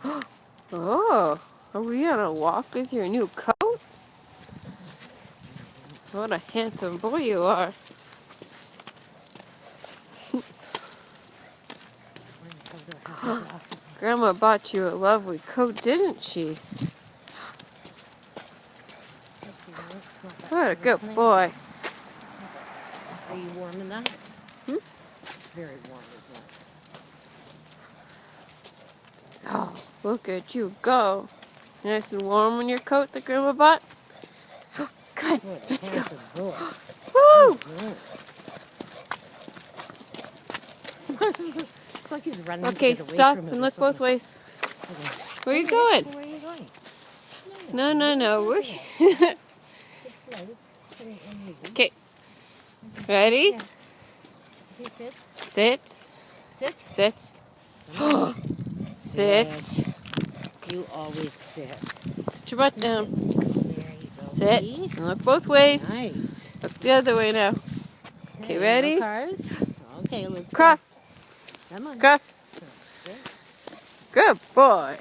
Oh, are we on a walk with your new coat? What a handsome boy you are. Grandma bought you a lovely coat, didn't she? What a good boy. Are you warm enough? It's very warm, isn't it? Oh, look at you go. Nice and warm in your coat that Grandma bought? Good, let's go. Boy. Woo! It's like he's running Okay, to get away stop from it and or look both something. ways. Okay. Where are you going? Where are you going? No. Okay. Ready? Sit. Sit. Sit. Sit. You always sit. Sit your butt down. There you go. Sit. See? And look both ways. Nice. Look the other way now. Okay, ready? No cars? Okay, let's Cross. go. Come on. Cross. Good boy.